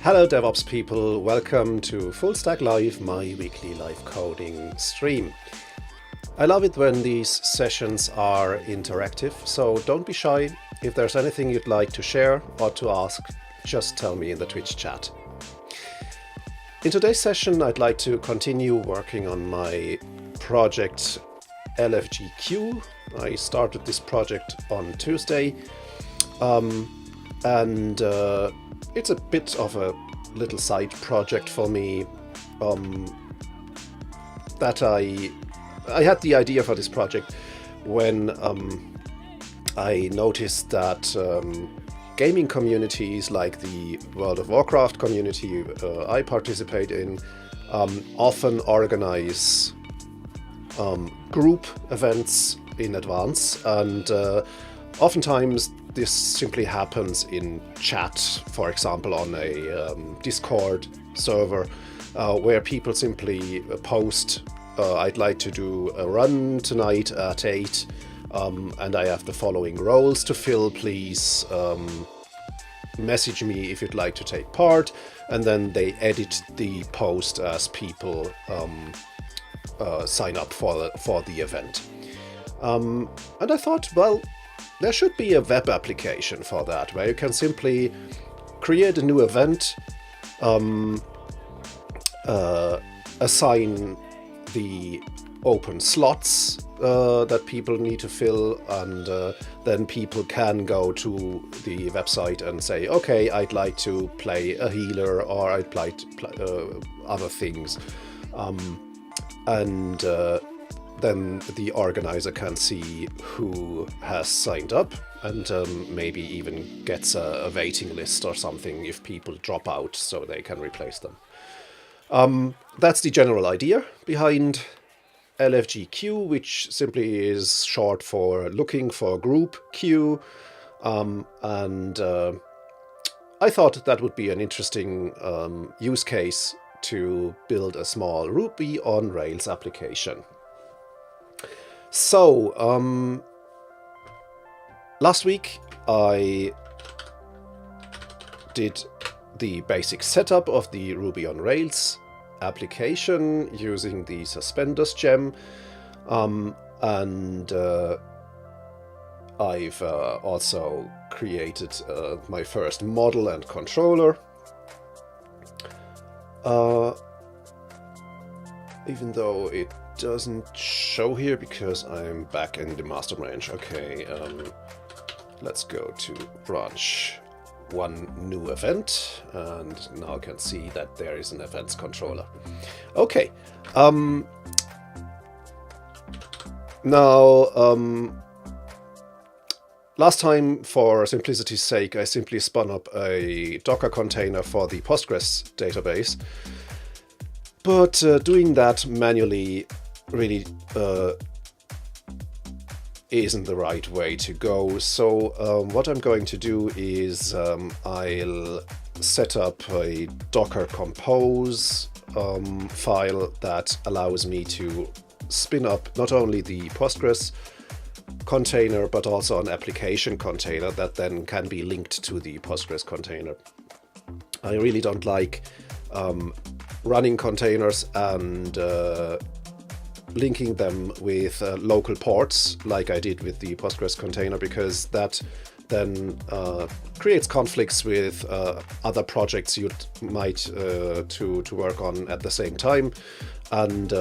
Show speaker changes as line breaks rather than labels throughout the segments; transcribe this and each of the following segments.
Hello DevOps people, welcome to Full Stack Live, my weekly live coding stream. I love it when these sessions are interactive, so don't be shy. If there's anything you'd like to share or to ask, just tell me in the Twitch chat. In today's session, I'd like to continue working on my project LFGQ. I started this project on Tuesday, and it's a bit of a little side project for me. That I had the idea for this project when I noticed that gaming communities like the World of Warcraft community I participate in often organize group events in advance, and oftentimes this simply happens in chat, for example on a Discord server, where people simply post, I'd like to do a run tonight at 8, and I have the following roles to fill, please message me if you'd like to take part, and then they edit the post as people sign up for the event. And I thought, well, there should be a web application for that, where you can simply create a new event, assign the open slots that people need to fill, and then people can go to the website and say, okay, I'd like to play a healer, or I'd like to play other things. And then the organizer can see who has signed up, and maybe even gets a waiting list or something if people drop out, so they can replace them. That's the general idea behind LFGQ, which simply is short for looking for group queue. And I thought that would be an interesting use case to build a small Ruby on Rails application. So, last week I did the basic setup of the Ruby on Rails application using the suspenders gem, and I've also created my first model and controller. Even though it doesn't show here because I'm back in the master branch. Okay, let's go to branch 1 new event, and now I can see that there is an events controller. Okay, now last time, for simplicity's sake, I simply spun up a Docker container for the Postgres database. But doing that manually really isn't the right way to go. So what I'm going to do is I'll set up a Docker compose file that allows me to spin up not only the Postgres container, but also an application container that then can be linked to the Postgres container. I really don't like running containers and linking them with local ports like I did with the Postgres container, because that then creates conflicts with other projects you might to work on at the same time. And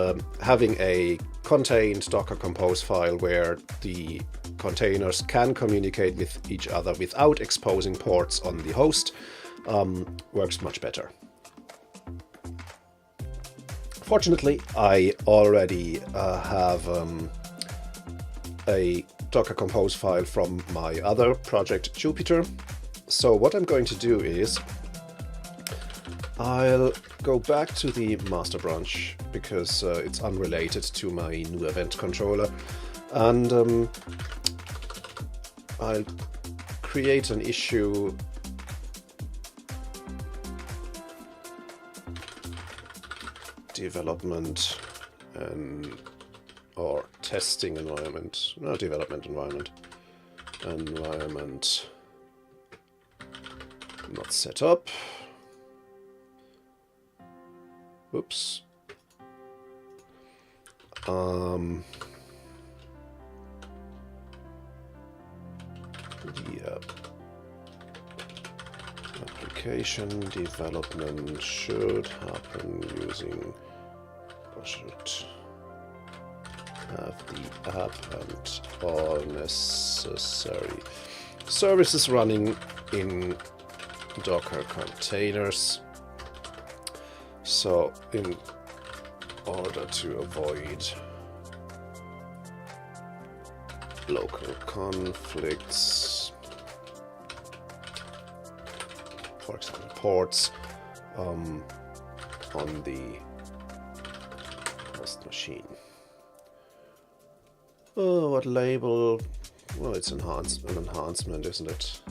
having a contained Docker Compose file where the containers can communicate with each other without exposing ports on the host works much better. Fortunately, I already have a Docker Compose file from my other project, Jupyter. So what I'm going to do is I'll go back to the master branch because it's unrelated to my new event controller, and I'll create an issue development or testing environment, no, development environment not set up. Oops. The application development should happen using, or should have the app and all necessary services running in Docker containers. So in order to avoid local conflicts, for example, ports on the host machine. Oh, what label? Well, it's an enhancement, isn't it?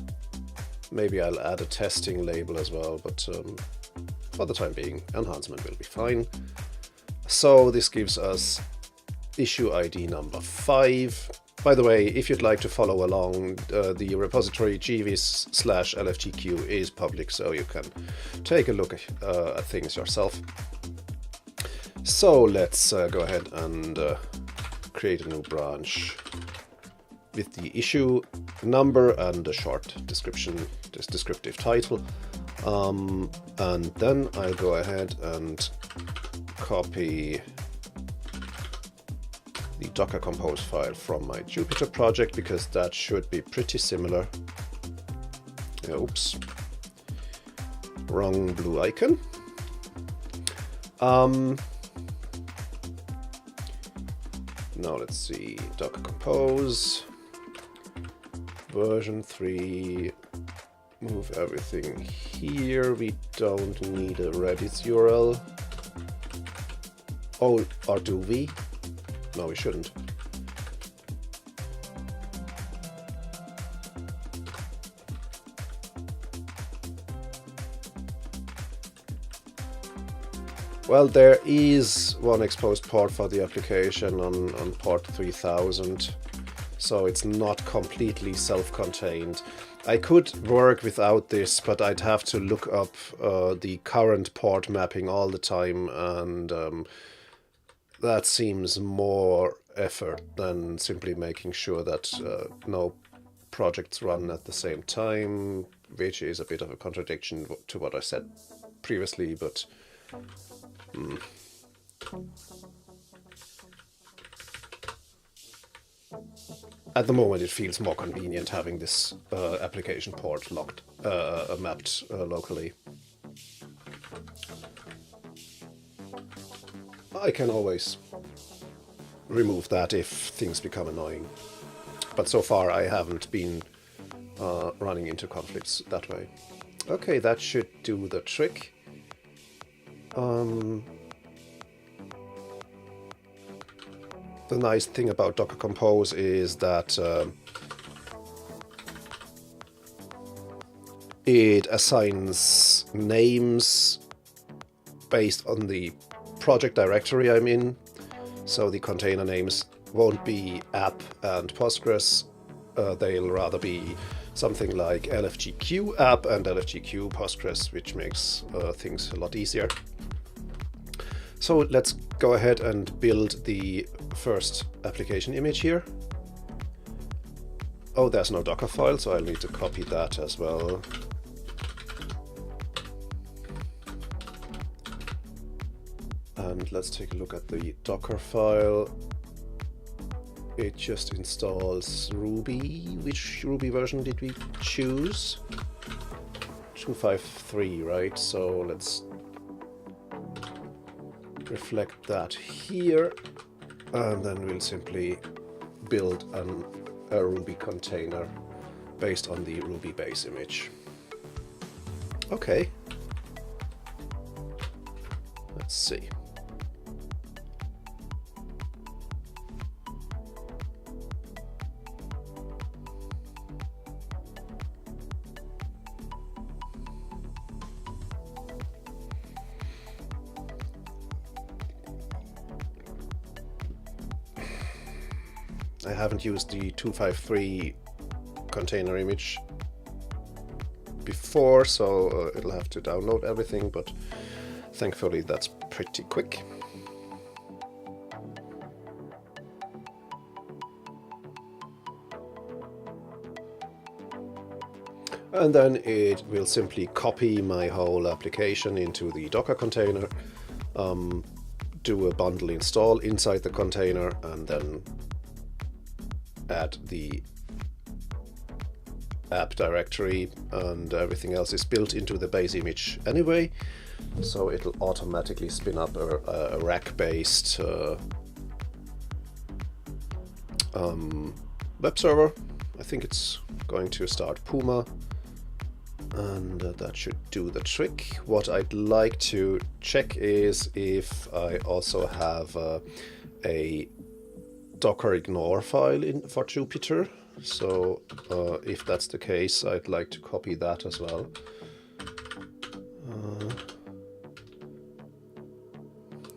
Maybe I'll add a testing label as well, but for the time being, enhancement will be fine. So this gives us issue ID number 5. By the way, if you'd like to follow along, the repository gvis/lfgq is public, so you can take a look at things yourself. So let's go ahead and create a new branch with the issue number and a short description, this descriptive title. And then I'll go ahead and copy the Docker Compose file from my Jupyter project, because that should be pretty similar. Oops, wrong blue icon. Now let's see, Docker Compose, version 3, move everything here. We don't need a Redis URL. Oh, or do we? No, we shouldn't. Well, there is one exposed port for the application on port 3000, so it's not completely self-contained. I could work without this, but I'd have to look up the current port mapping all the time, and that seems more effort than simply making sure that no projects run at the same time, which is a bit of a contradiction to what I said previously, but at the moment it feels more convenient having this application port locked, mapped locally. I can always remove that if things become annoying, but so far I haven't been running into conflicts that way. Okay, that should do the trick. The nice thing about Docker Compose is that it assigns names based on the project directory I'm in. So the container names won't be app and Postgres, they'll rather be something like LFGQ app and LFGQ Postgres, which makes things a lot easier. So let's go ahead and build the first application image here. Oh, there's no Docker file, so I'll need to copy that as well. And let's take a look at the Docker file. It just installs Ruby. Which Ruby version did we choose? 2.5.3, right? So let's reflect that here, and then we'll simply build a Ruby container based on the Ruby base image. Okay, let's see. I haven't used the 2.5.3 container image before, so it'll have to download everything, but Thankfully, that's pretty quick. And then it will simply copy my whole application into the Docker container, do a bundle install inside the container, and then add the app directory, and everything else is built into the base image anyway. So it'll automatically spin up a rack-based web server. I think it's going to start Puma, and that should do the trick. What I'd like to check is if I also have a Docker ignore file for Jupyter. So if that's the case, I'd like to copy that as well.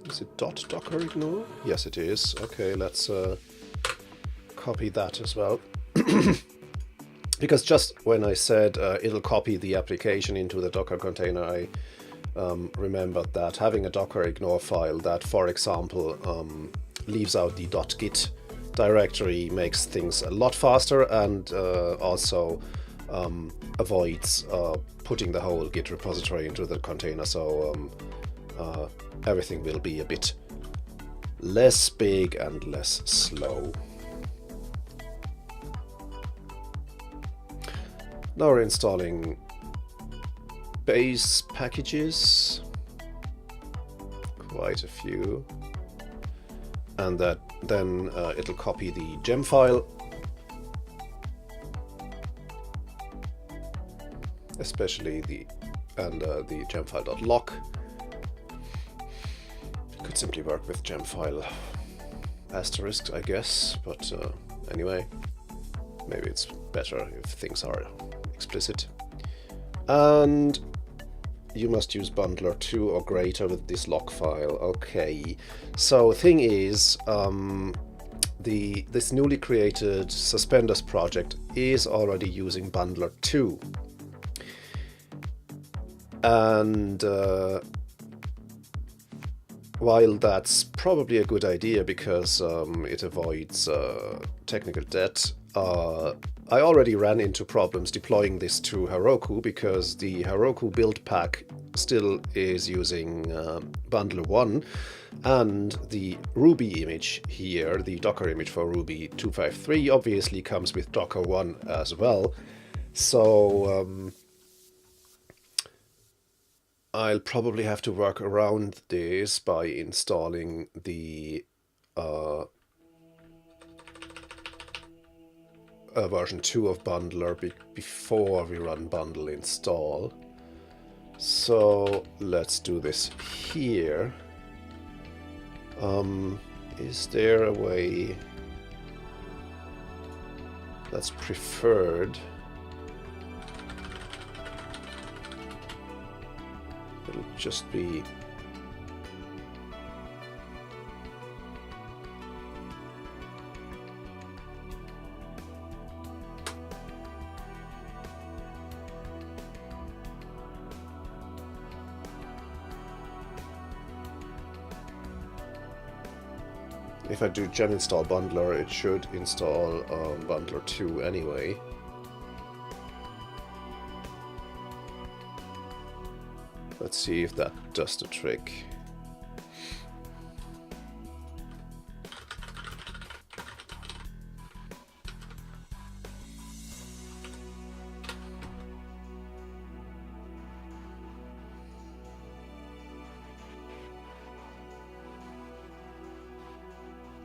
Is it .docker ignore? Yes, it is. Okay, let's copy that as well. Because just when I said it'll copy the application into the Docker container, I remembered that having a Docker ignore file that, for example, leaves out the .git directory makes things a lot faster, and also avoids putting the whole Git repository into the container. So everything will be a bit less big and less slow. Now we're installing base packages, quite a few, and then it'll copy the gem file, especially the gemfile.lock. Could simply work with gemfile asterisk, I guess, but anyway, maybe it's better if things are explicit. And you must use bundler 2 or greater with this lock file. Okay, so thing is, this newly created suspenders project is already using bundler 2, and while that's probably a good idea because it avoids technical debt, I already ran into problems deploying this to Heroku because the Heroku build pack still is using bundler 1, and the Ruby image here, the Docker image for Ruby 2.5.3, obviously comes with Docker 1 as well. So I'll probably have to work around this by installing the version 2 of bundler before we run bundle install. So let's do this here. Is there a way that's preferred? It'll just be if I do gen install bundler, it should install bundler 2 anyway. Let's see if that does the trick.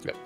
Yep.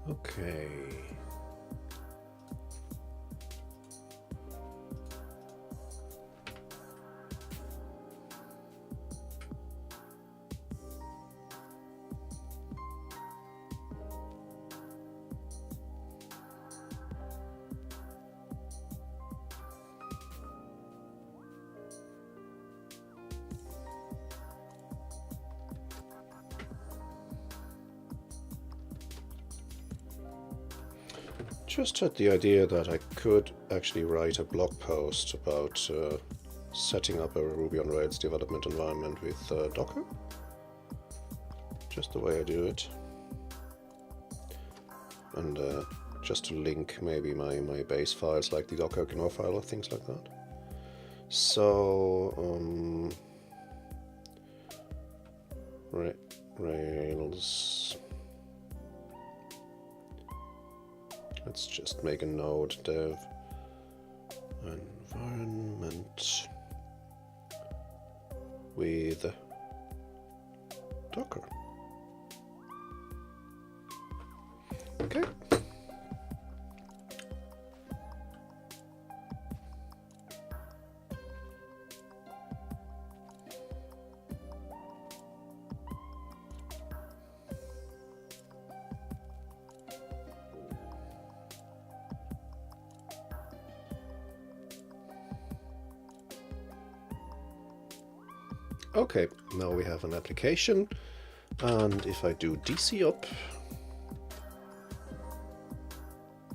Okay. Just had the idea that I could actually write a blog post about setting up a Ruby on Rails development environment with Docker. Just the way I do it. And just to link maybe my base files like the Docker GNOME file or things like that. So, Rails. Let's just make a node dev environment with Docker. Okay. Okay, now we have an application, and if I do DC up,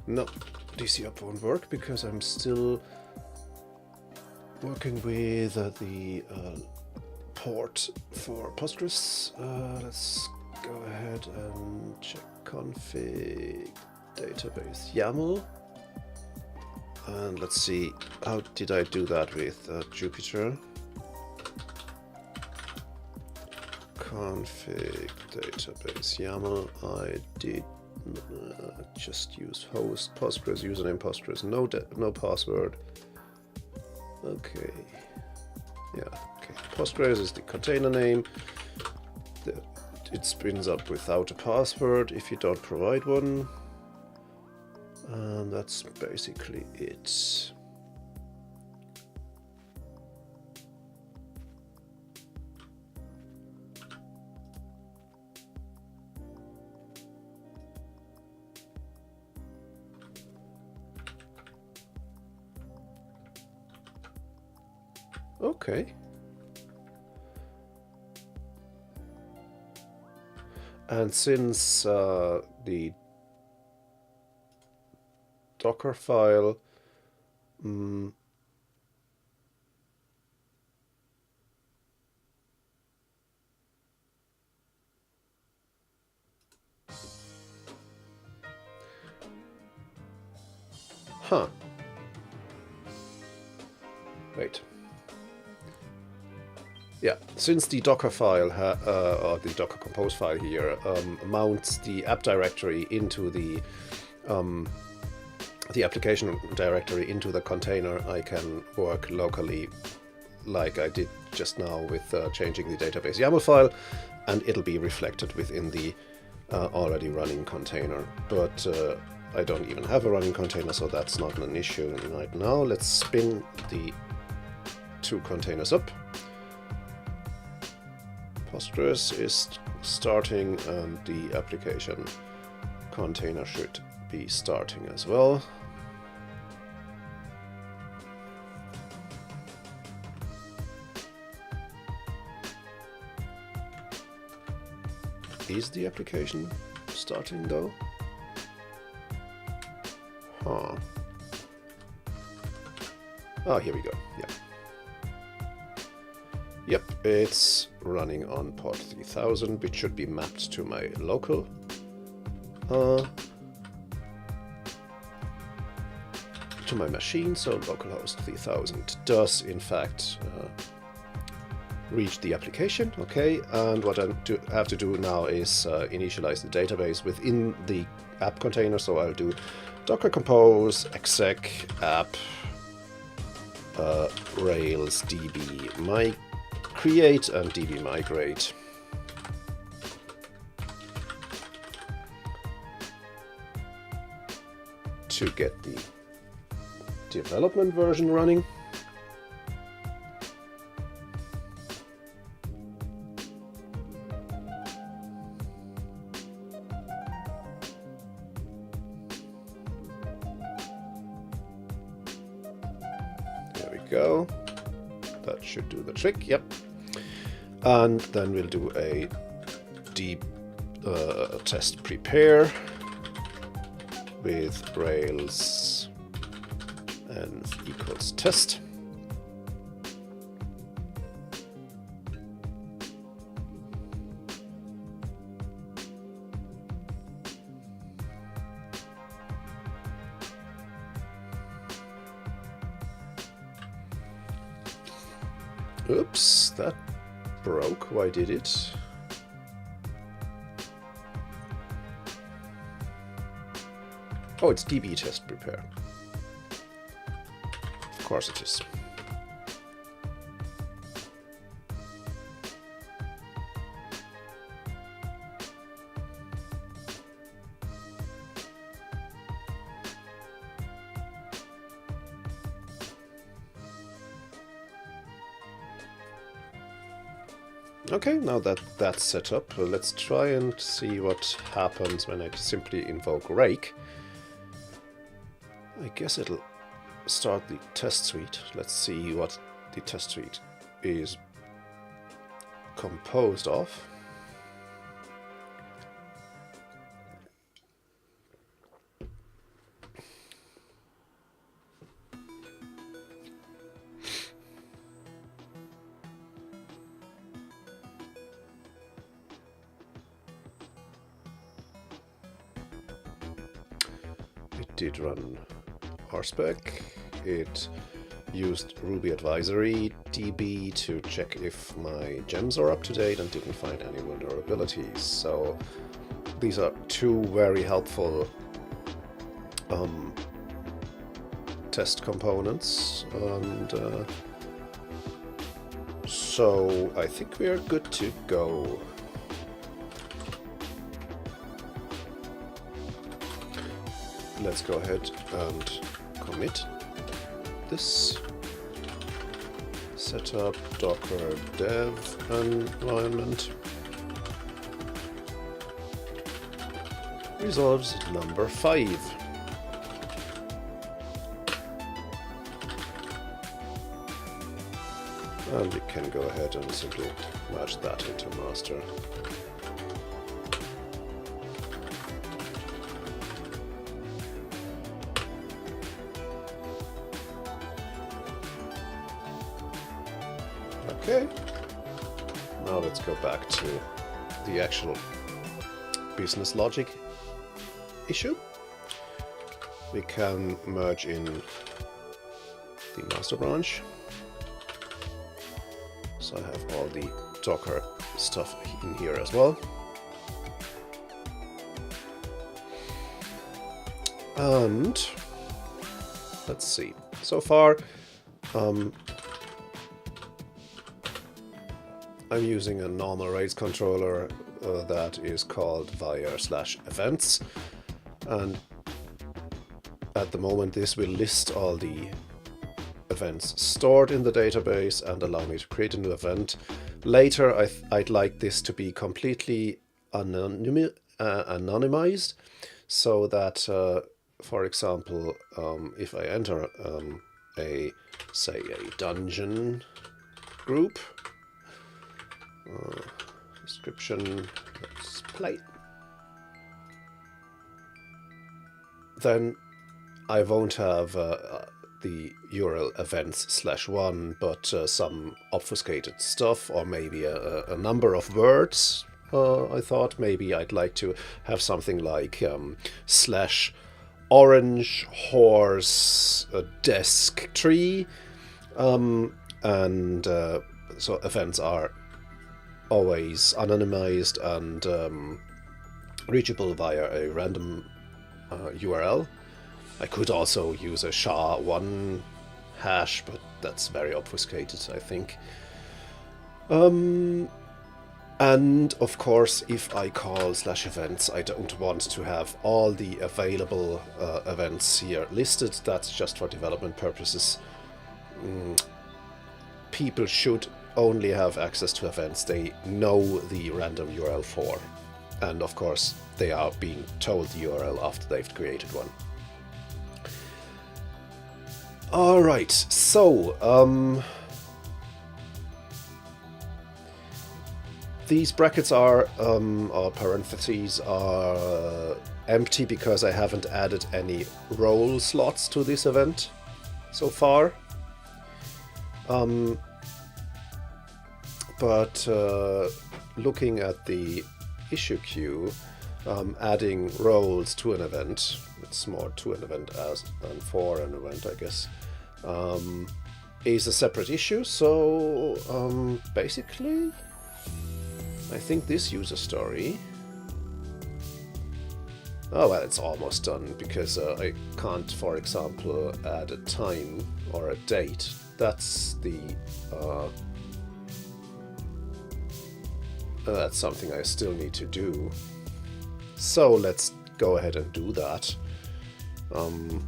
no, DC up won't work because I'm still working with the port for Postgres. Let's go ahead and check config database YAML, and let's see, how did I do that with Jupyter? Config database YAML. I did just use host Postgres, username Postgres, no password. Okay, yeah, okay. Postgres is the container name. It spins up without a password if you don't provide one, and that's basically it. Okay. And since the Docker file wait. Yeah, since the Docker file, or the Docker Compose file here, mounts the app directory into the application directory into the container, I can work locally like I did just now with changing the database YAML file, and it'll be reflected within the already running container. But I don't even have a running container, so that's not an issue right now. Let's spin the two containers up. Postgres is starting, and the application container should be starting as well. Is the application starting though? Huh. Oh, here we go. Yeah. Yep, it's running on port 3000, which should be mapped to my local. To my machine, so localhost 3000 does in fact reach the application. Okay, and what I have to do now is initialize the database within the app container. So I'll do docker compose exec app rails db create and db migrate. to get the development version running. There we go. That should do the trick, yep. And then we'll do a deep test prepare with Rails and equals test. Oops, that broke. Why did it? Oh, it's DB test prepare. Of course it is. Okay, now that that's set up, let's try and see what happens when I simply invoke rake. I guess it'll start the test suite. Let's see what the test suite is composed of. It did run RSpec. It used Ruby Advisory DB to check if my gems are up to date and didn't find any vulnerabilities. So these are two very helpful test components, and so I think we are good to go. Let's go ahead and commit this. Setup Docker dev environment. Resolves number 5. And we can go ahead and simply merge that into master. Okay, now let's go back to the actual business logic issue. We can merge in the master branch. So I have all the Docker stuff in here as well. And let's see, so far I'm using a normal Rails controller that is called var/events, and at the moment this will list all the events stored in the database and allow me to create a new event. Later I'd like this to be completely anonymized, so that for example if I enter say a dungeon group, description, let's play, then I won't have the URL events/1, but some obfuscated stuff, or maybe a number of words. I thought maybe I'd like to have something like /orange horse desk tree, and so events are always anonymized and reachable via a random URL. I could also use a SHA-1 hash, but that's very obfuscated, I think. And of course, if I call /events, I don't want to have all the available events here listed. That's just for development purposes. People should only have access to events they know the random URL for. And of course, they are being told the URL after they've created one. All right, so these brackets are, or parentheses are empty because I haven't added any role slots to this event so far. But looking at the issue queue, adding roles to an event, it's more to an event as than for an event, I guess, is a separate issue. So basically, I think this user story, oh well, it's almost done because I can't, for example, add a time or a date. That's the that's something I still need to do. So let's go ahead and do that. We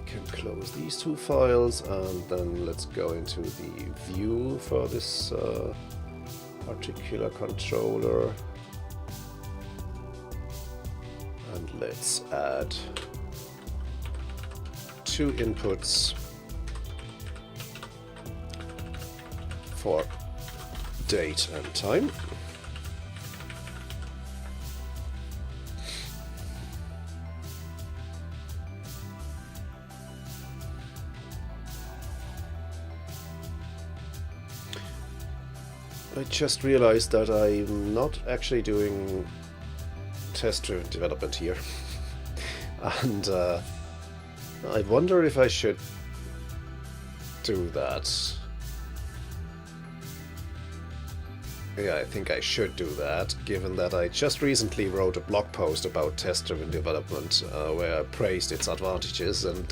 can close these two files, and then let's go into the view for this particular controller. And let's add 2 inputs for date and time. I just realized that I'm not actually doing test-driven development here. And I wonder if I should do that. Yeah, I think I should do that, given that I just recently wrote a blog post about test-driven development where I praised its advantages, and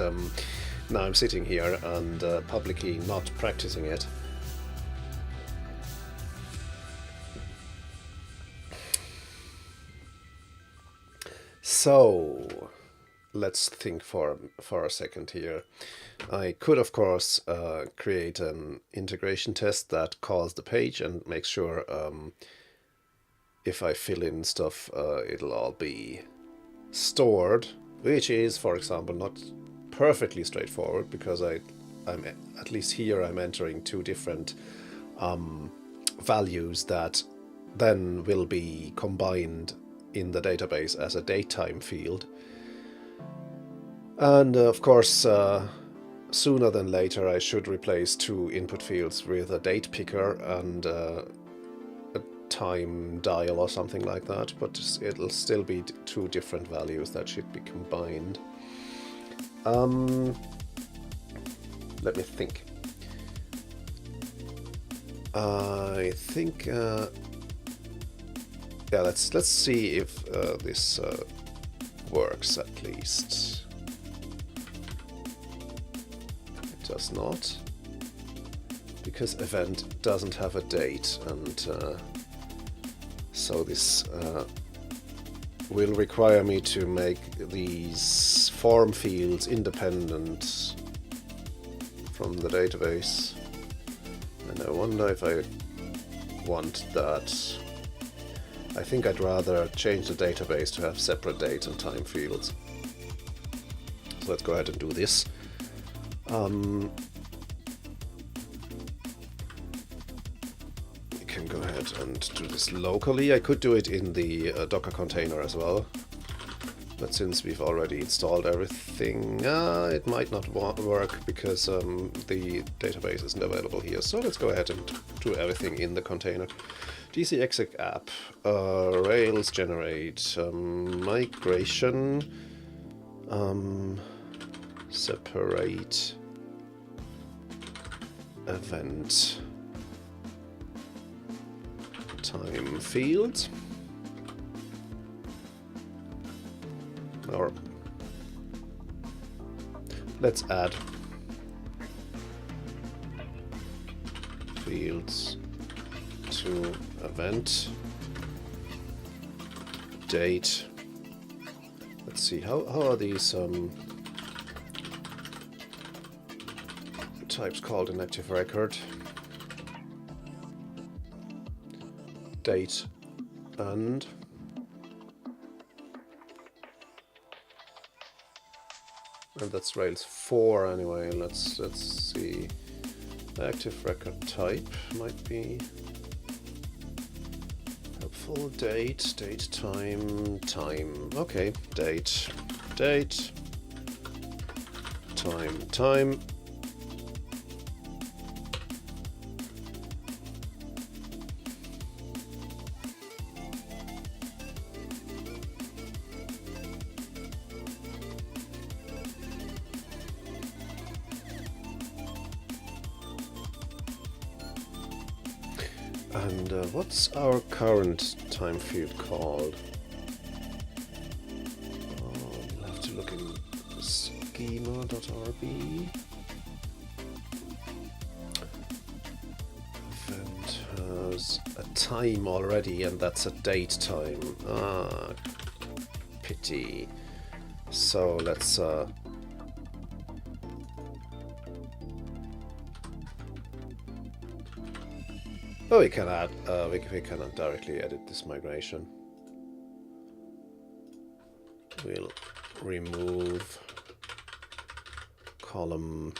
now I'm sitting here and publicly not practicing it. So let's think for a second here. I could, of course, create an integration test that calls the page and makes sure if I fill in stuff, it'll all be stored, which is, for example, not perfectly straightforward because I'm at least here I'm entering 2 different values that then will be combined in the database as a datetime field. And of course, sooner than later, I should replace 2 input fields with a date picker and a time dial or something like that, but it'll still be 2 different values that should be combined. Let me think. I think yeah, let's see if this works at least. It does not, because event doesn't have a date, and so this will require me to make these form fields independent from the database, and I wonder if I want that. I think I'd rather change the database to have separate date and time fields. So let's go ahead and do this. You can go ahead and do this locally. I could do it in the Docker container as well. But since we've already installed everything, it might not work because the database isn't available here. So let's go ahead and do everything in the container. dcexec app, Rails generate, migration, separate event time field, or let's add fields to event date. Let's see, how are these types called in active record? Date and that's Rails 4 anyway. Let's see. Active record type might be helpful. Date, time. Okay, date, time. And what's our current time field called? We'll have to look in schema.rb. Event has a time already, and that's a date time. Ah, pity. So let's oh, we can add. We can directly edit this migration. We'll remove column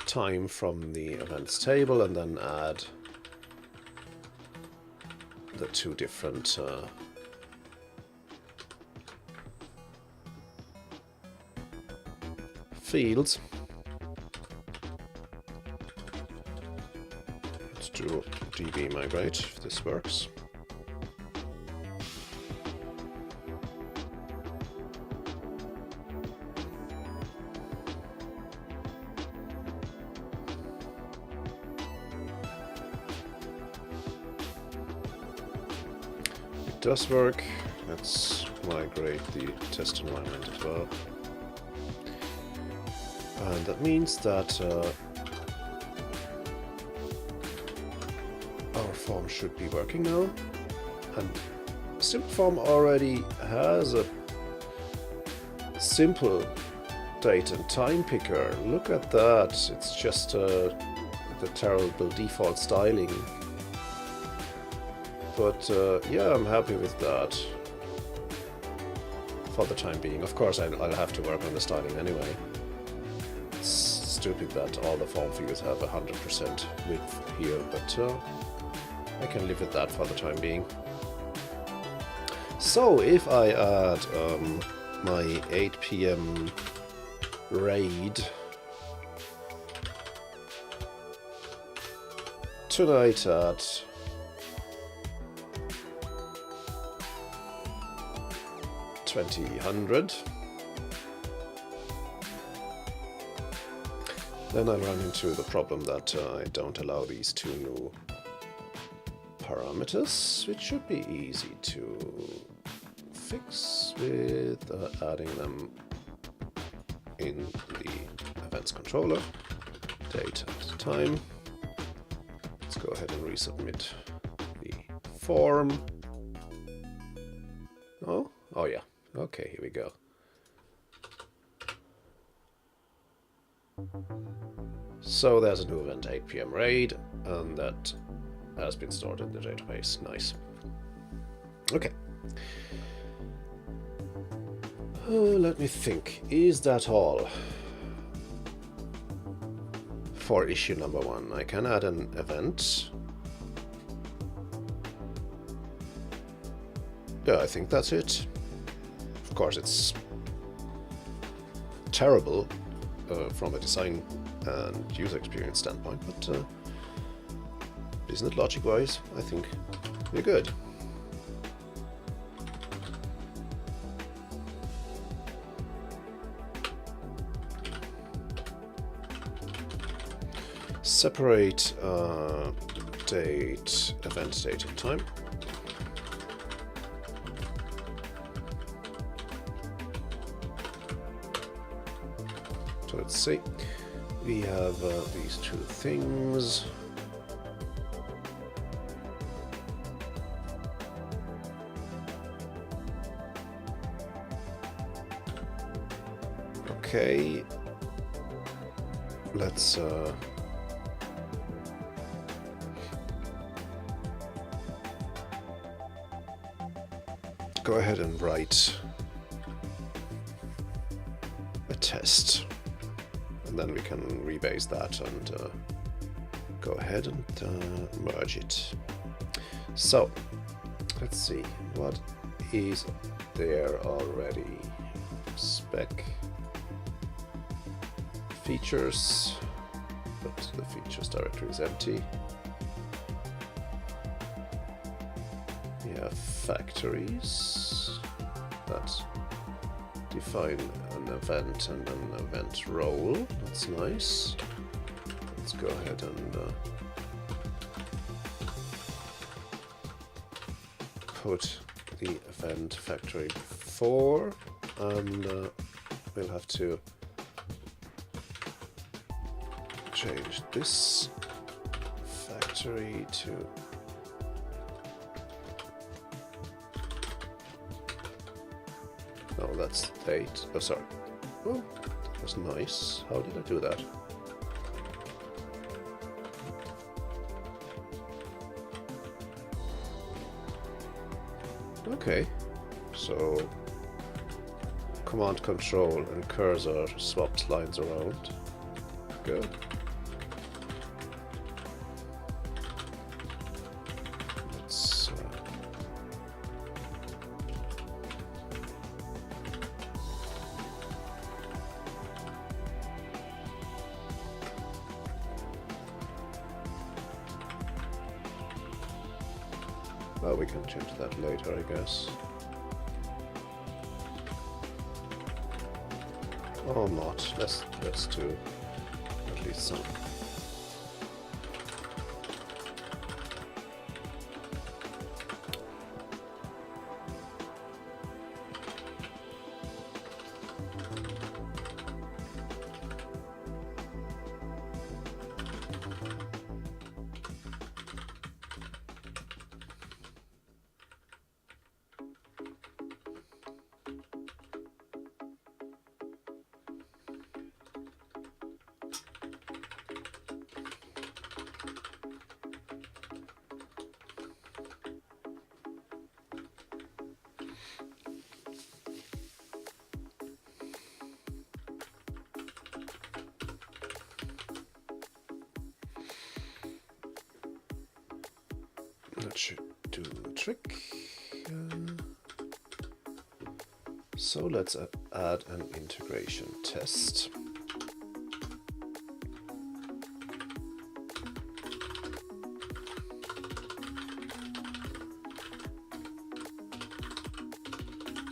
time from the events table, and then add the two different fields. To db migrate, if this works. It does work. Let's migrate the test environment as well. And that means that our form should be working now, and simple form already has a simple date and time picker. Look at that, it's just the terrible default styling, but yeah, I'm happy with that for the time being. Of course I'll have to work on the styling anyway. It's stupid that all the form fields have 100% width here, but I can live with that for the time being. So if I add my 8 p.m. raid tonight at 2000, then I run into the problem that I don't allow these two new parameters, which should be easy to fix with adding them in the events controller. Date and time. Let's go ahead and resubmit the form. Oh yeah. Okay, here we go. So there's a new event, 8 p.m. raid, and that has been stored in the database. Nice. Okay. Let me think. Is that all for issue number 1? I can add an event. Yeah, I think that's it. Of course, it's terrible from a design and user experience standpoint, but isn't it logic-wise? I think we're good. Separate date, event date and time. So let's see. We have these two things. Okay, let's go ahead and write a test, and then we can rebase that and go ahead and merge it. So let's see what is there already. Spec features, but the features directory is empty. We have factories that define an event and an event role. That's nice. Let's go ahead and put the event factory before, and we'll have to change this factory to no, that's date. Oh, sorry. Oh, that was nice. How did I do that? Okay, so command control and cursor swapped lines around. Good. Let's well, we can change that later, I guess. Or not. Let's do at least some. That should do the trick. So let's add an integration test.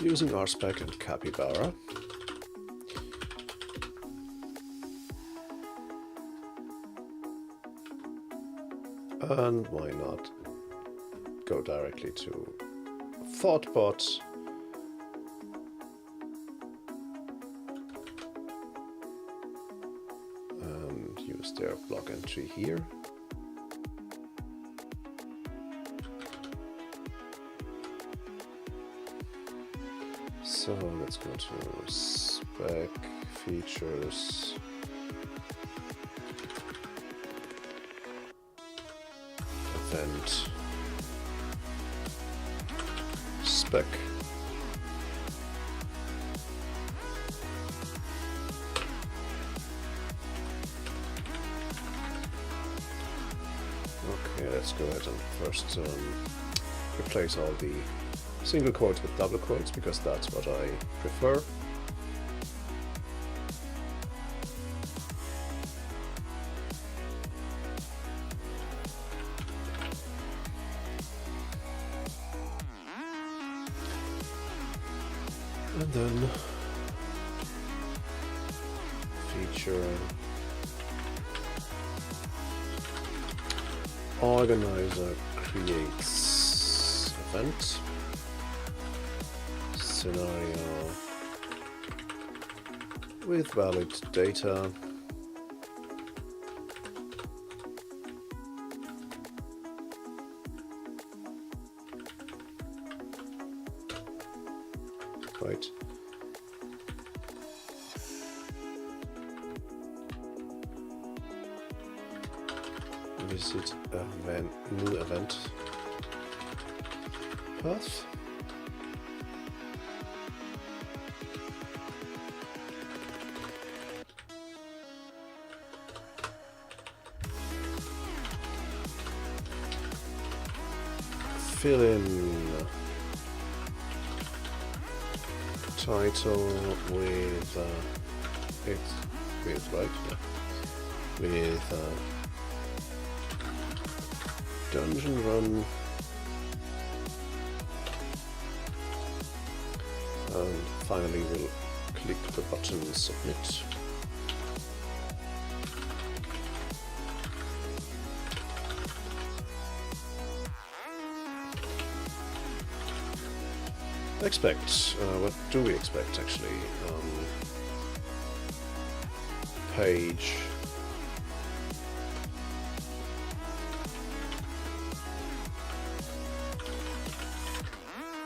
Using RSpec and Capybara. And why not go directly to ThoughtBot and use their block entry here. So let's go to spec features. Event spec. Okay, let's go ahead and first replace all the single quotes with double quotes because that's what I prefer. And then feature organizer creates event scenario with valid data. Right. visit new event path. Fill in title with dungeon run, and finally we'll click the button submit. Expect, what do we expect actually? Page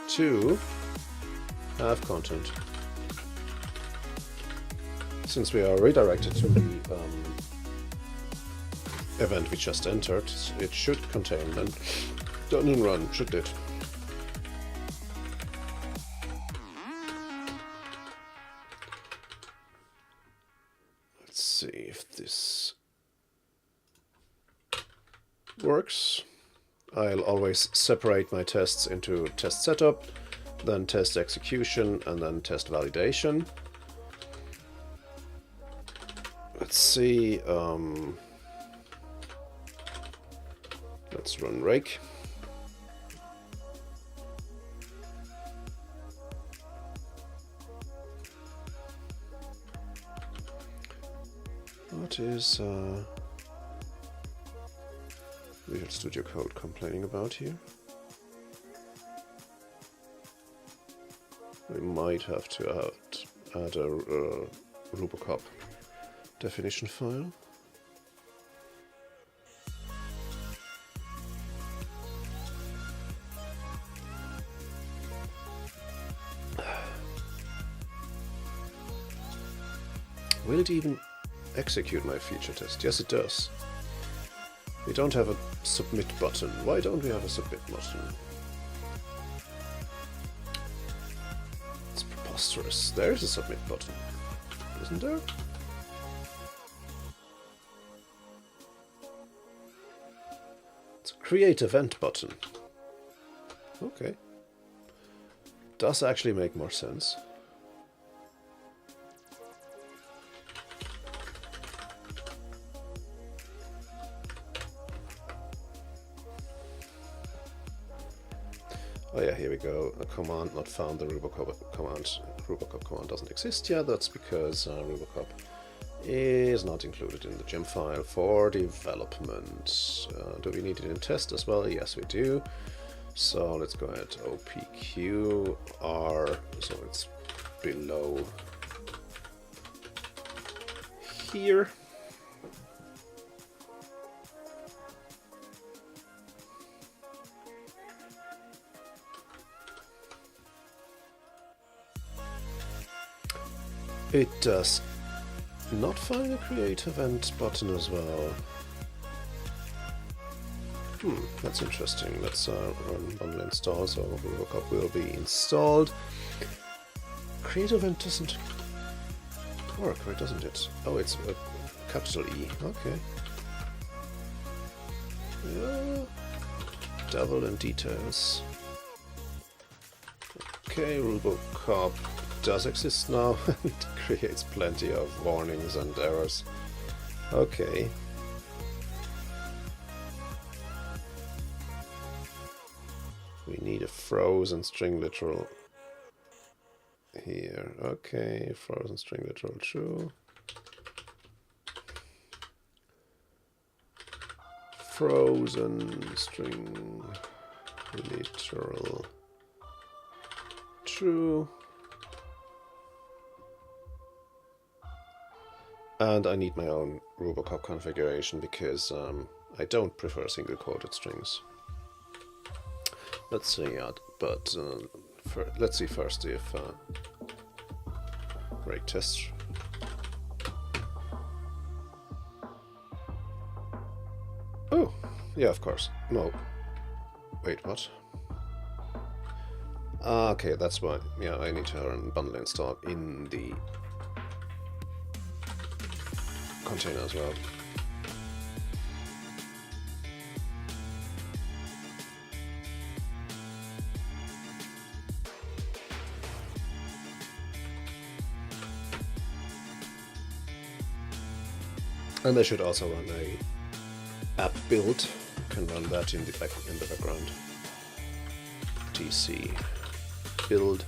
to have content. Since we are redirected to the event we just entered, it should contain then dungeon run, should it? Let's see if this works. I'll always separate my tests into test setup, then test execution, and then test validation. Let's see. Let's run rake. What is Visual Studio Code complaining about here? We might have to add a Robocop definition file. Will it even execute my feature test? Yes, it does. We don't have a submit button. Why don't we have a submit button? It's preposterous. There is a submit button, isn't there? It's a create event button. Okay. Does actually make more sense. Oh yeah, here we go. A command not found. The Robocop command doesn't exist yet. That's because Robocop is not included in the gem file for development. Do we need it in test as well? Yes, we do. So let's go ahead. OPQR. So it's below here. It does not find a create event button as well. That's interesting. Let's run bundle install, so Robocop will be installed. Create event doesn't work, right, doesn't it? Oh, it's a capital E. Okay. Yeah. Devil in details. Okay, Robocop does exist now and creates plenty of warnings and errors. Okay. We need a frozen string literal here. Okay, frozen string literal true. Frozen string literal true. And I need my own Robocop configuration because I don't prefer single-quoted strings. Let's see, but let's see first if break test. Oh, Yeah, of course. No. Wait, what? Okay, that's why. Yeah, I need to run bundle install in the container as well. And I should also run a app build. Can run that in the background. TC build,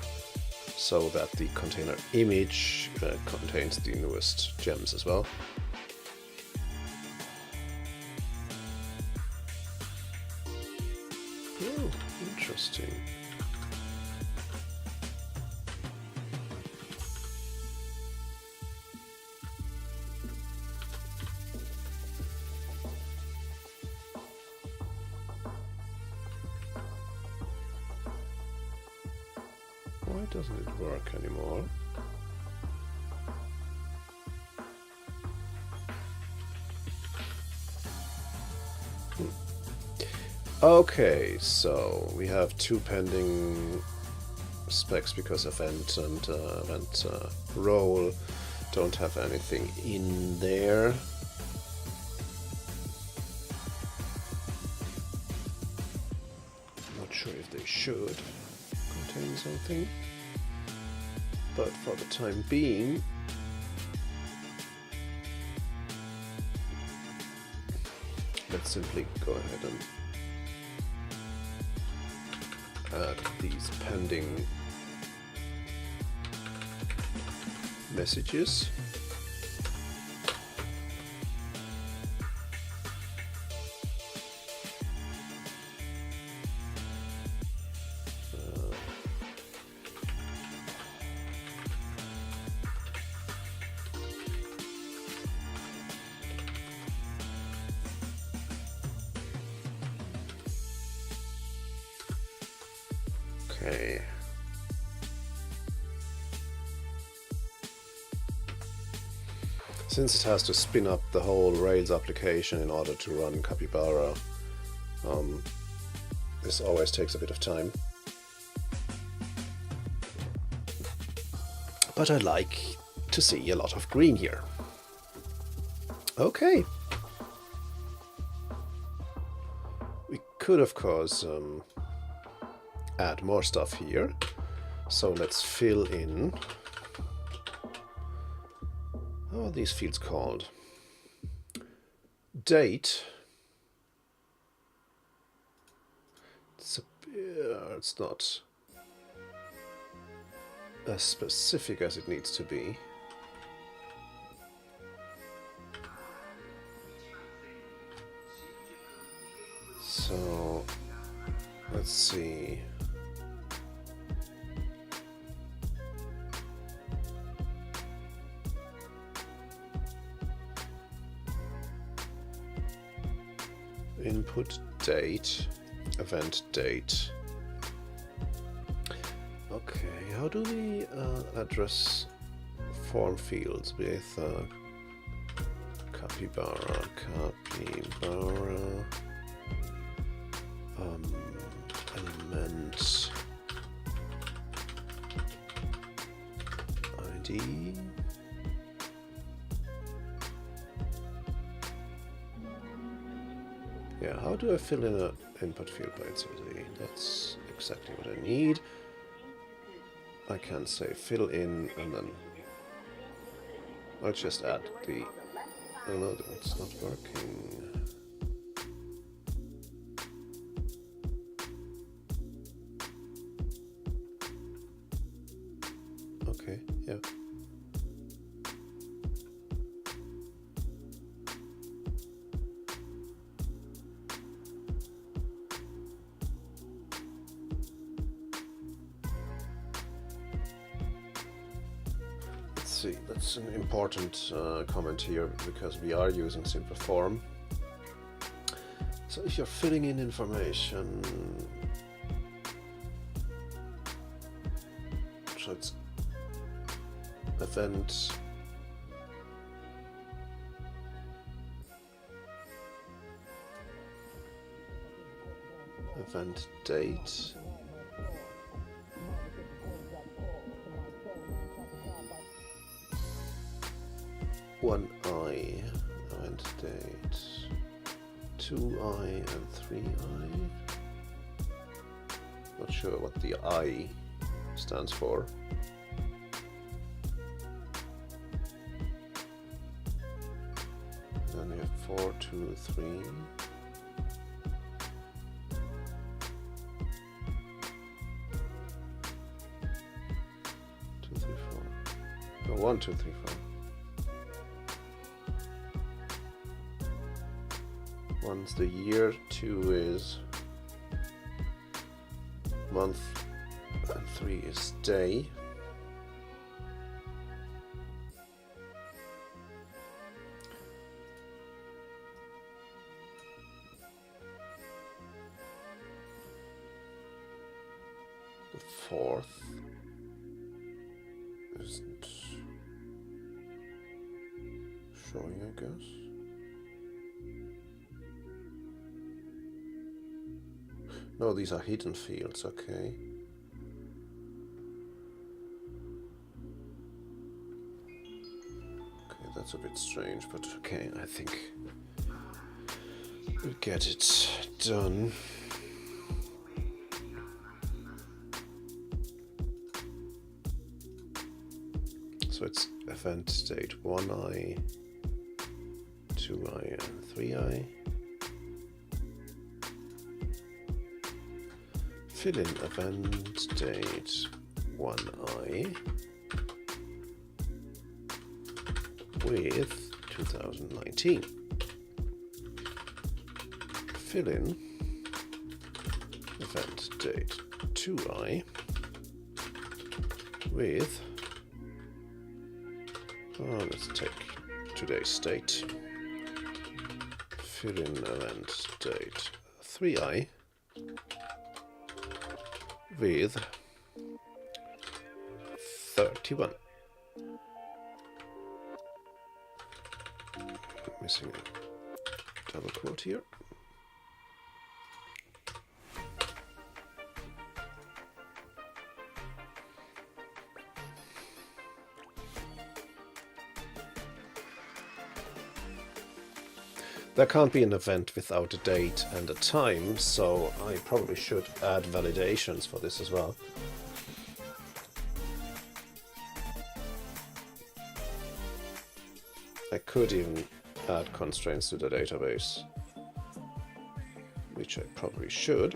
so that the container image contains the newest gems as well. Oh, interesting. Why doesn't it work anymore? Okay, so we have two pending specs because event and event role don't have anything in there. Not sure if they should contain something, but for the time being, let's simply go ahead and add these pending messages. Okay. Since it has to spin up the whole Rails application in order to run Capybara, this always takes a bit of time. But I like to see a lot of green here. Okay. We could, of course, add more stuff here. So let's fill in. How are these fields called? Date. It's not as specific as it needs to be. So let's see. Input date, event date. Okay, how do we address form fields with Capybara, element ID. Yeah, how do I fill in an input field by activity? That's exactly what I need. I can say fill in and then I'll just add the... Oh no, it's not working. Okay, yeah. See, that's an important comment here because we are using simple form. So if you're filling in information, so it's event event date. One I event date, 2I and 3I. Not sure what the I stands for. Then we have 4, 2, 3. 2, 3, 4. No, 1, 2, 3, 4. 1's the year, 2 is month, and 3 is day. The 4th isn't showing, I guess. No, these are hidden fields, okay. Okay, that's a bit strange, but okay, I think we'll get it done. So it's event date 1I, 2I, and 3I. Fill in event date 1I with 2019. Fill in event date 2I with, let's take today's date. Fill in event date 3I with 31. Missing a double quote here. There can't be an event without a date and a time, so I probably should add validations for this as well. I could even add constraints to the database, which I probably should.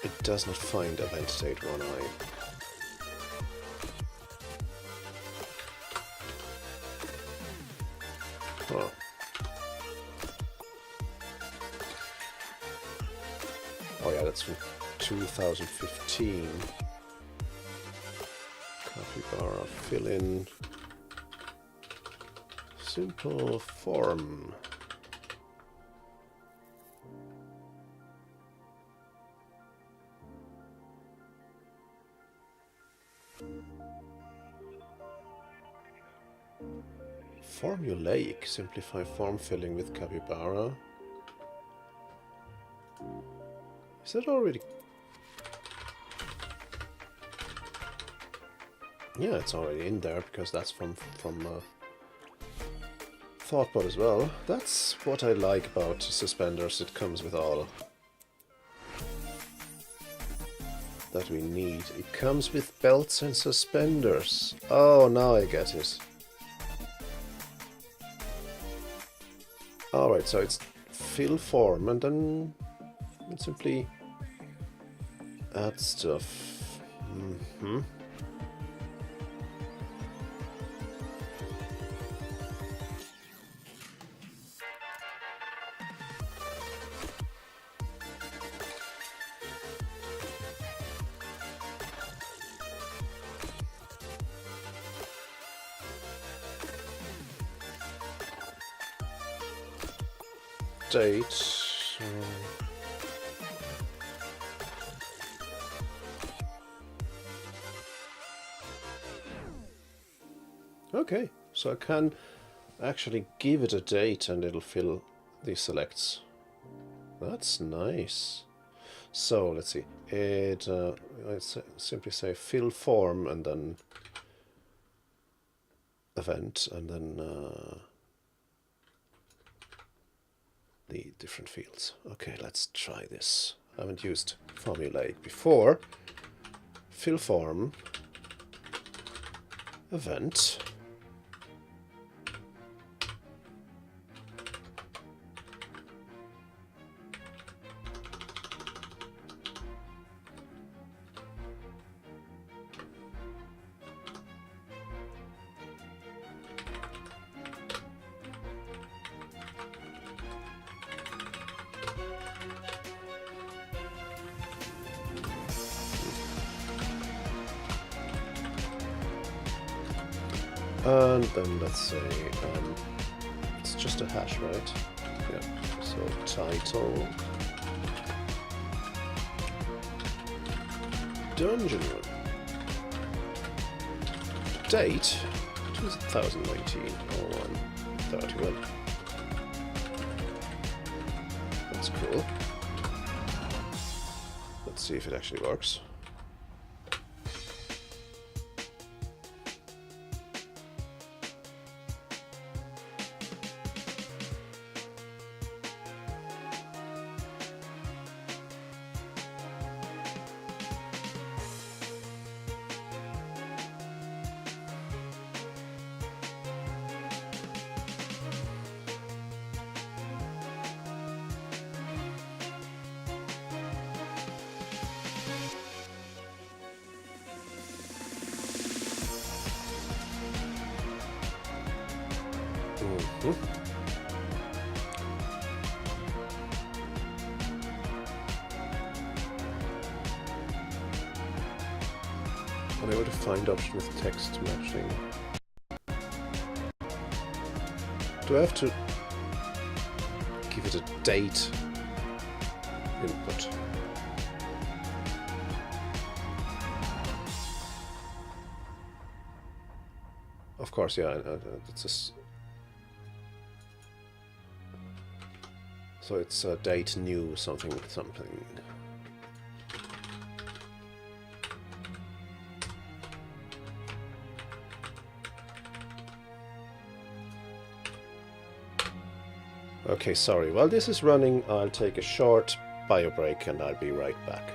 It does not find event date 1I. Oh. Oh yeah, that's from 2015. Capybara fill in simple form. Formulaic, simplify form filling with Capybara. Is that already? Yeah, it's already in there because that's from Thoughtbot as well. That's what I like about suspenders. It comes with all that we need. It comes with belts and suspenders. Oh, now I get it. Alright, so it's fill form and then it simply add stuff. Date. Okay, so I can actually give it a date and it'll fill these selects. That's nice. So let's see. Let's simply say fill form and then event and then the different fields. Okay, let's try this. I haven't used formulaic before. Fill form, event. And then let's say it's just a hash, right? Yeah. So title, dungeon run, date 2019/01/31. That's cool. Let's see if it actually works. Unable to find option with text matching. Do I have to give it a date input? Of course, yeah. It's a so it's a date new something something. Okay, sorry. While this is running, I'll take a short bio break and I'll be right back.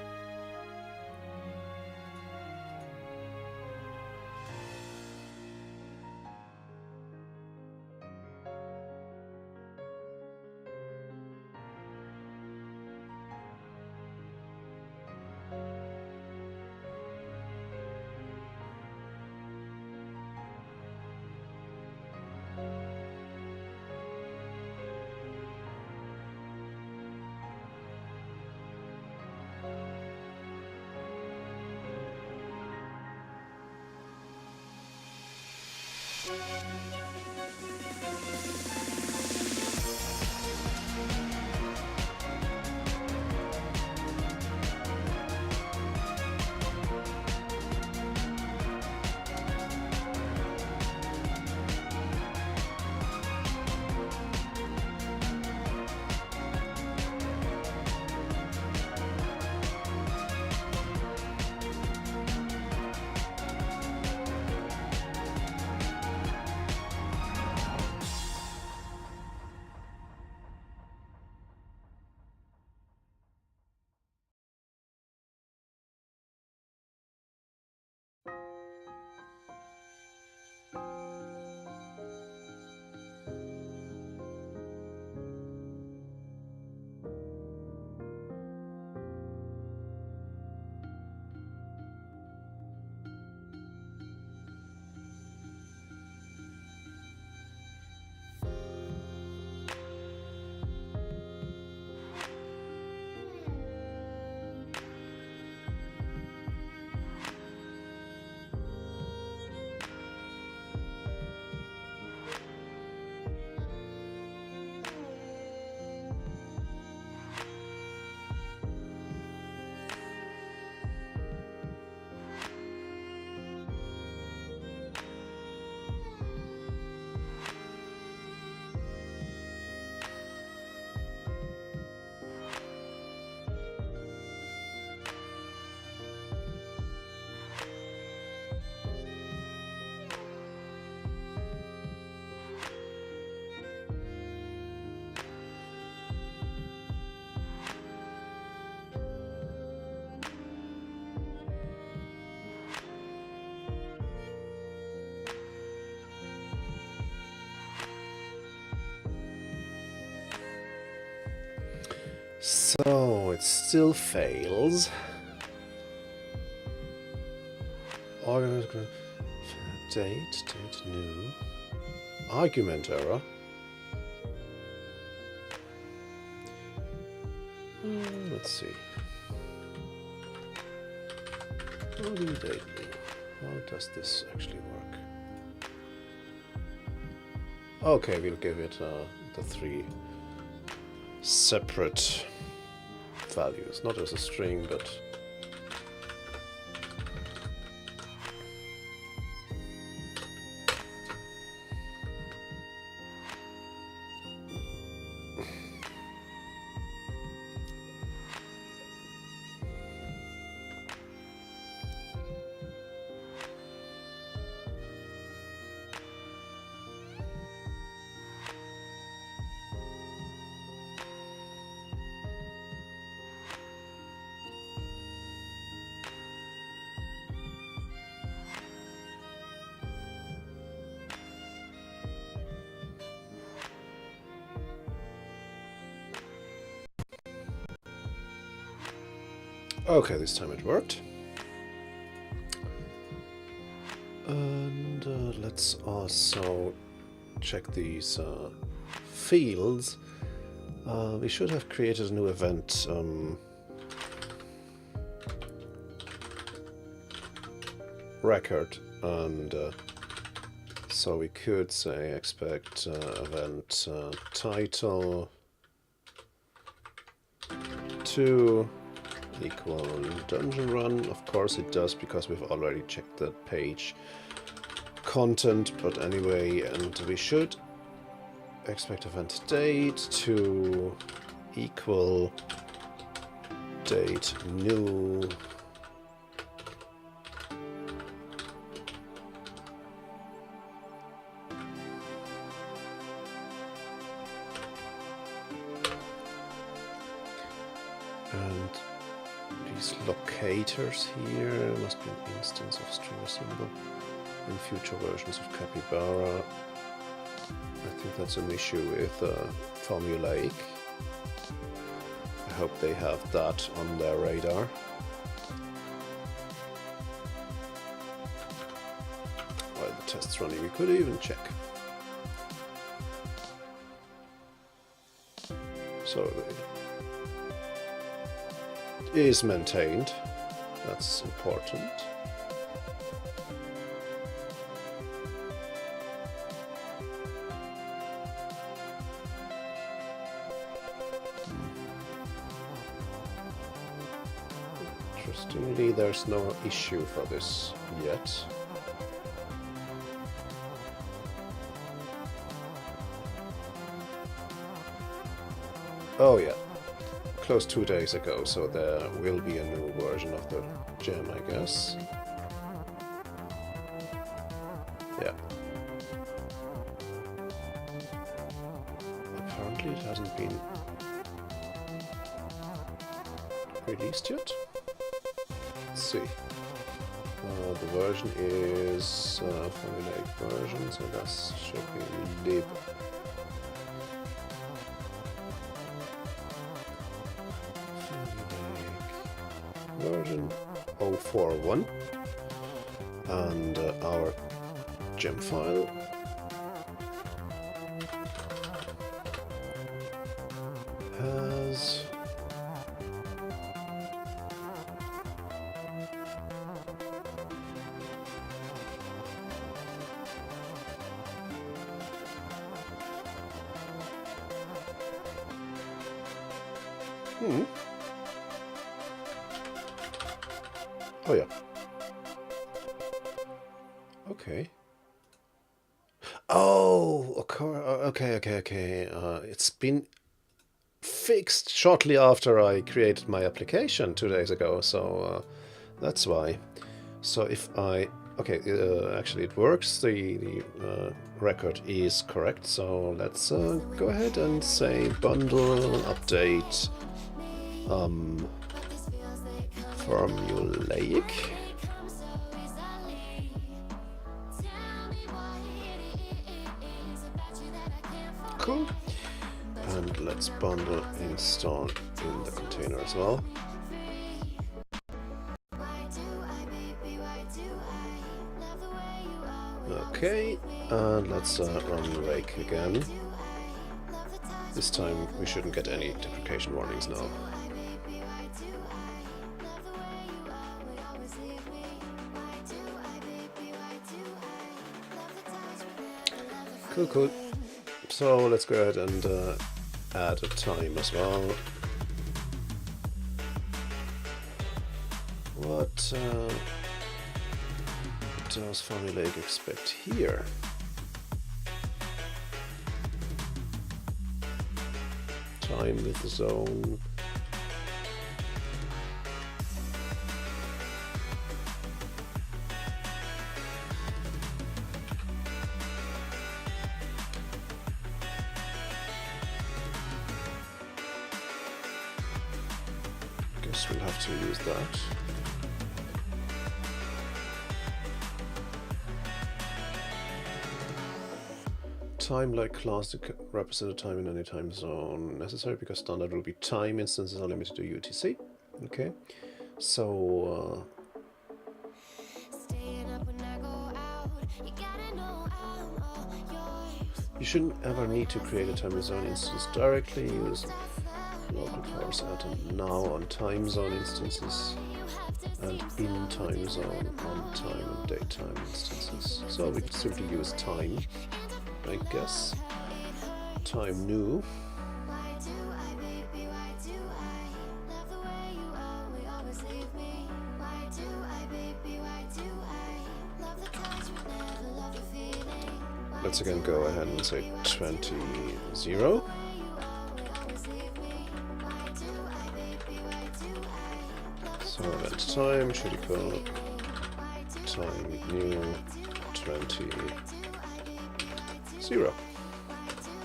So it still fails. Date new. Argument error. Let's see. Argument date new. How does this actually work? Okay, we'll give it the 3 separate values, not as a string, but okay, this time it worked. And let's also check these fields. We should have created a new event. Record, and so we could say expect event title to equal dungeon run. Of course it does, because we've already checked the page content, but anyway, and we should expect event date to equal date new. And these locators here must be an instance of string symbol in future versions of Capybara. I think that's an issue with formulaic. I hope they have that on their radar. While the test's running, we could even check. So it is maintained. That's important. Interestingly, there's no issue for this yet. Oh yeah, closed 2 days ago, so there will be a new version of the gem, I guess. Yeah. Apparently it hasn't been released yet. Let's see. The version is formulaic version, so that should be lib. Version 041, and our gem file has oh yeah. Okay. Oh, okay. It's been fixed shortly after I created my application 2 days ago, so that's why. So if I... Okay, actually it works. The record is correct, so let's go ahead and say bundle update formulaic. Cool. And let's bundle install in the container as well. Okay, and let's run rake again. This time we shouldn't get any deprecation warnings now. Cool, cool. So let's go ahead and add a time as well. What does Formulaic expect here? Time with the zone. Guess we'll have to use that. Time-like class to represent a time in any time zone necessary because standard will be time instances are limited to UTC. Okay, so you shouldn't ever need to create a time zone instance directly. Use local force add and now on time zone instances and in time zone on time and daytime instances. So we can simply use time, I guess. Time new. Let's again go ahead and say 20, 0. So that time should equal time new 20, 0.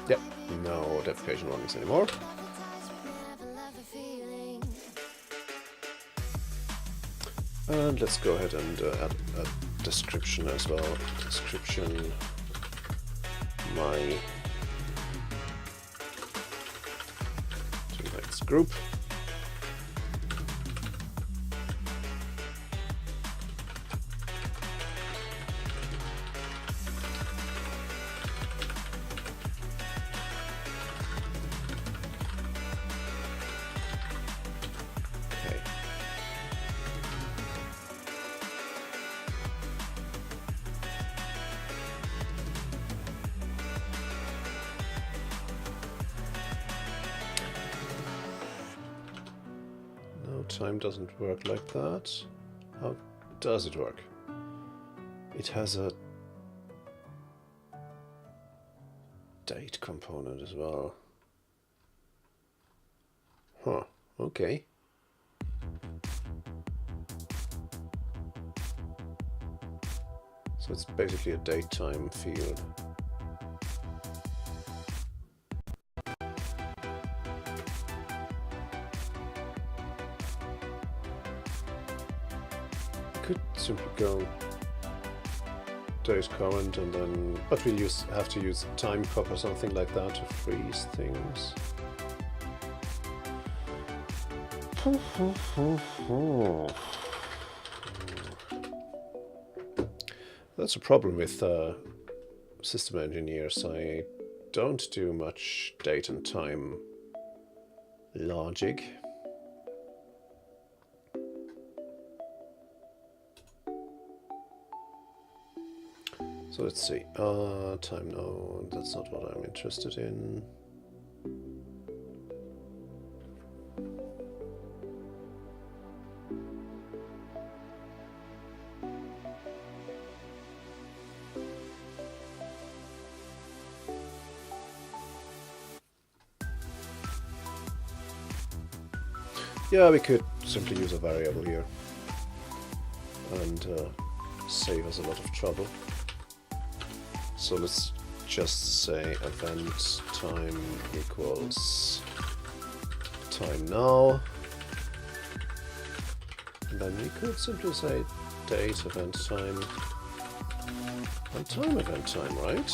Yep, no deprecation warnings anymore. And let's go ahead and add a description as well. Description my next group. Time doesn't work like that. How does it work? It has a date component as well. Huh, okay. So it's basically a date time field. Could simply go date current and then, but we have to use time cop or something like that to freeze things. That's a problem with system engineers. I don't do much date and time logic. So let's see, time, no, that's not what I'm interested in. Yeah, we could simply use a variable here and save us a lot of trouble. So let's just say event time equals time now. And then we could simply say date event time and time event time, right?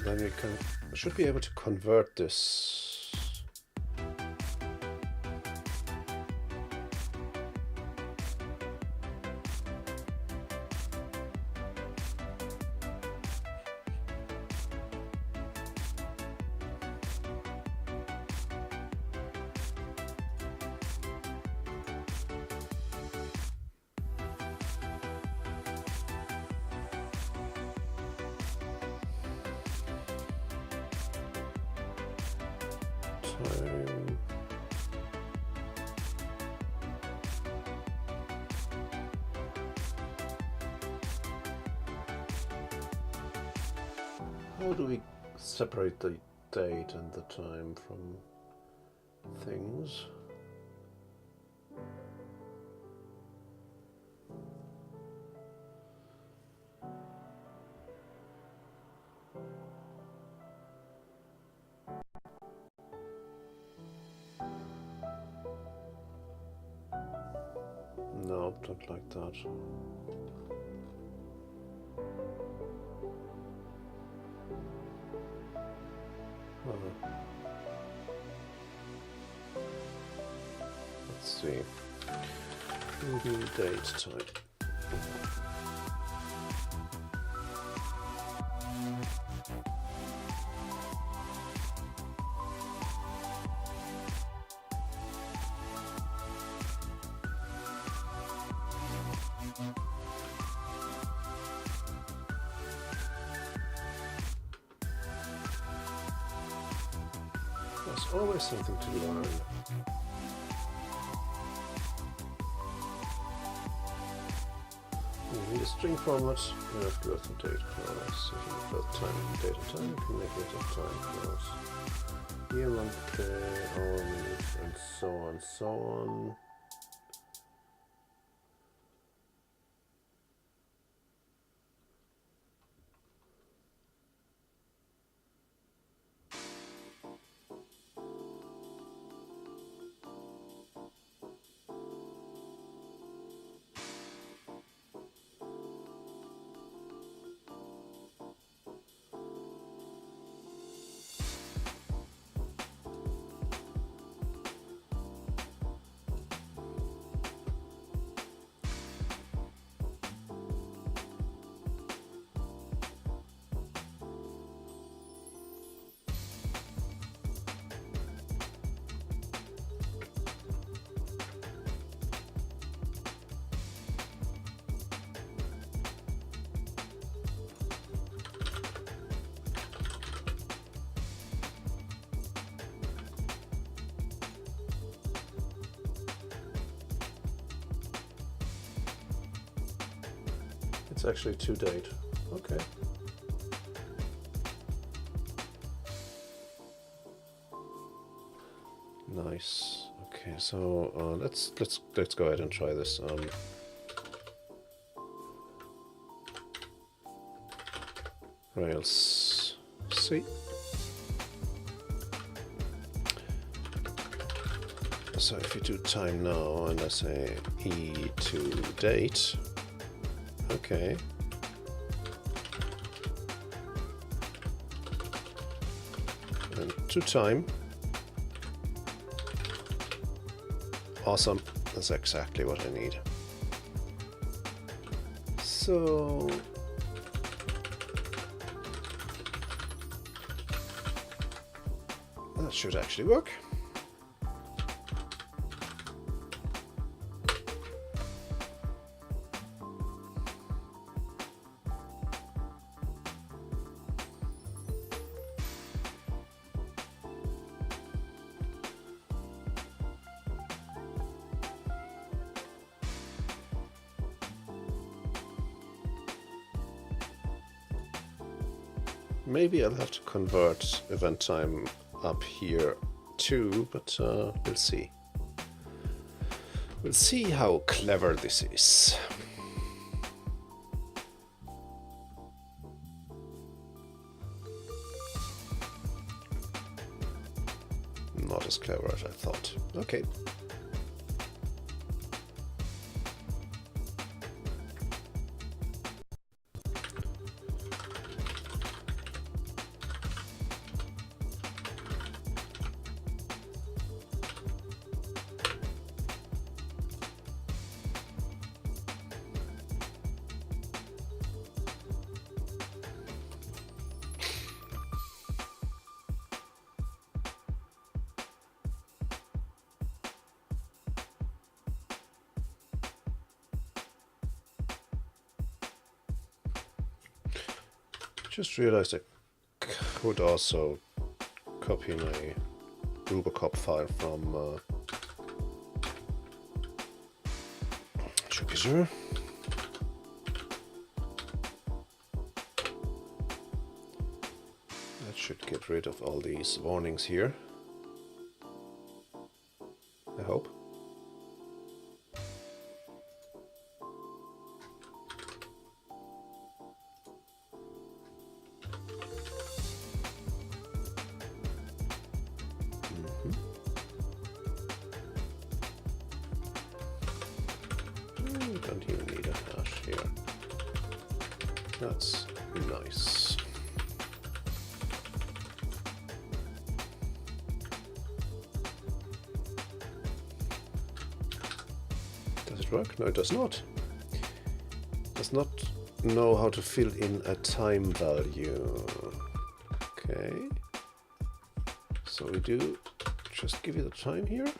then we should be able to convert this. How do we separate the date and the time from things? No, don't like that. Let's see. Movie date type. There's always something to learn. We need a string format. We have to go to date clause. If you put time and date and time, you can make it a time clause. Year, month, day, hour, minute, and so on, so on. It's actually to date. Okay. Nice. Okay, so let's go ahead and try this. Rails C. So if you do time now and I say E to date, okay. And to time. Awesome. That's exactly what I need. So that should actually work. Maybe I'll have to convert event time up here too, but we'll see. We'll see how clever this is. Not as clever as I thought. Okay. Just realized I could also copy my Rubocop file from Jupyter. That should get rid of all these warnings here, I hope. Don't even need a hash here. That's nice. Does it work? No, it does not. Does not know how to fill in a time value. Okay. So we do just give it a time here.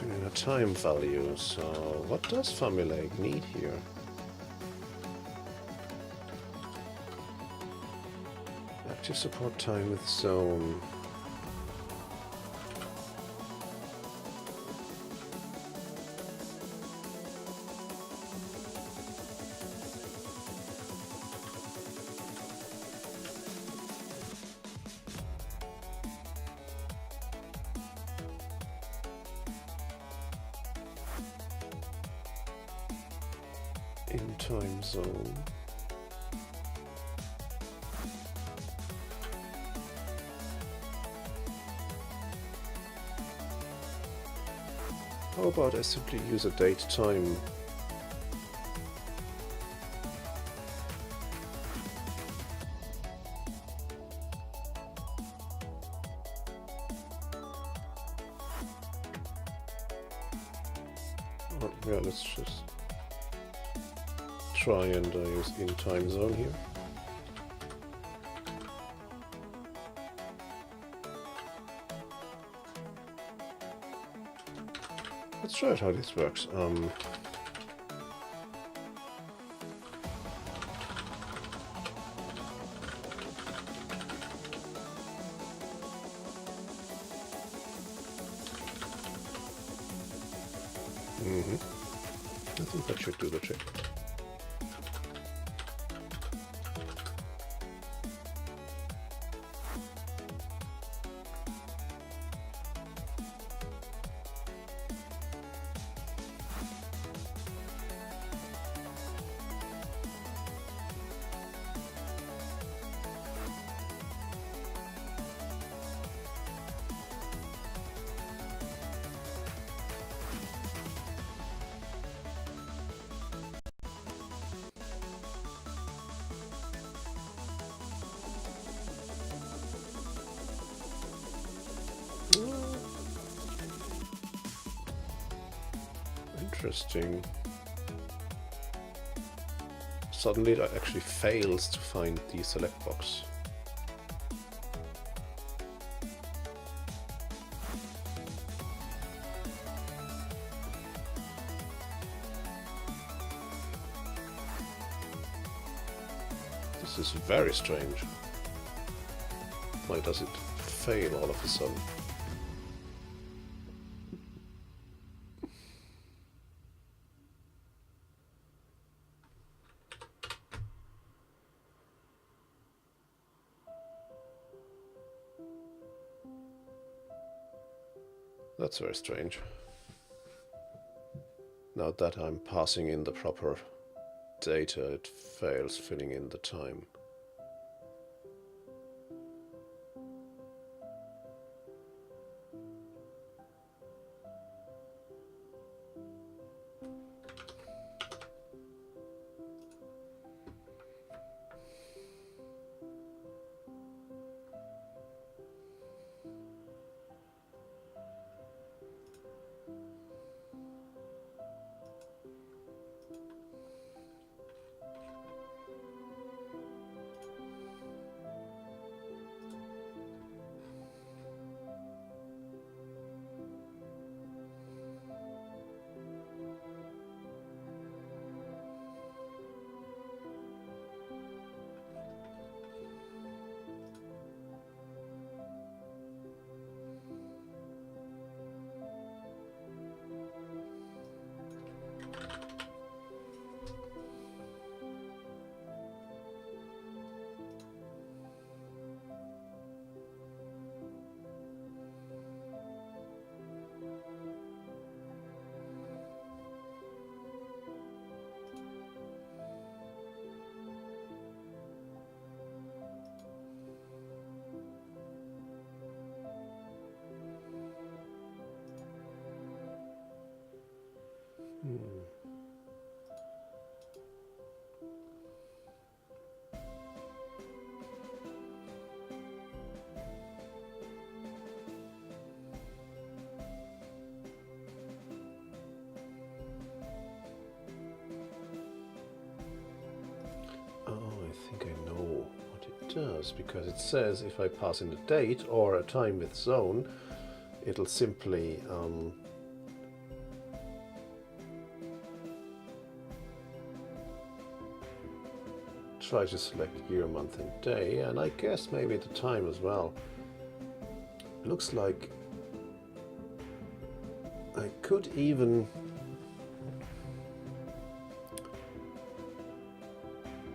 In a time value, so what does Famulaic need here? Active support time with zone. In time zone. How about I simply use a date time? Or, yeah, let's just try and use in time zone here. Let's try out how this works. I think that should do the trick. Interesting. Suddenly it actually fails to find the select box. This is very strange. Why does it fail all of a sudden? That's very strange. Now that I'm passing in the proper data, it fails filling in the time. Oh, I think I know what it does, because it says if I pass in a date or a time with zone, it'll simply try to select year, month and day, and I guess maybe the time as well. It looks like I could even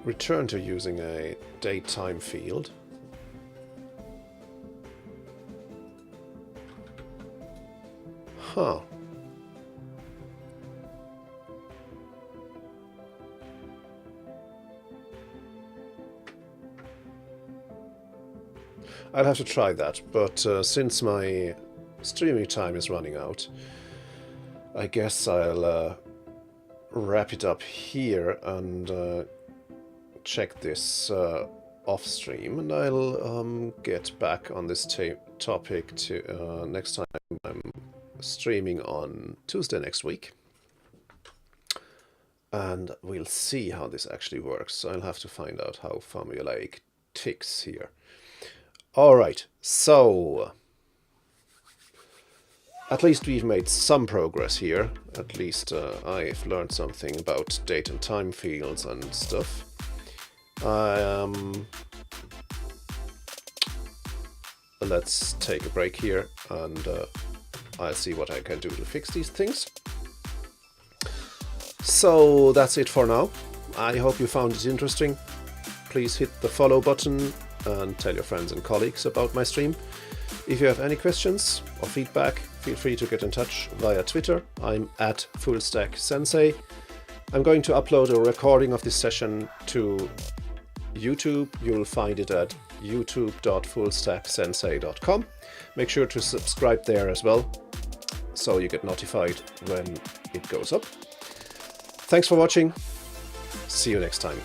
return to using a date time field. Huh. I'll have to try that, but since my streaming time is running out, I guess I'll wrap it up here and check this off stream, and I'll get back on this topic to next time. I'm streaming on Tuesday next week, and we'll see how this actually works. I'll have to find out how formulaic ticks here. All right, so at least we've made some progress here. At least I've learned something about date and time fields and stuff. Let's take a break here, and I'll see what I can do to fix these things. So that's it for now. I hope you found it interesting. Please hit the follow button and tell your friends and colleagues about my stream. If you have any questions or feedback, feel free to get in touch via Twitter. I'm at FullStackSensei. I'm going to upload a recording of this session to YouTube. You'll find it at youtube.fullstacksensei.com. Make sure to subscribe there as well, so you get notified when it goes up. Thanks for watching. See you next time.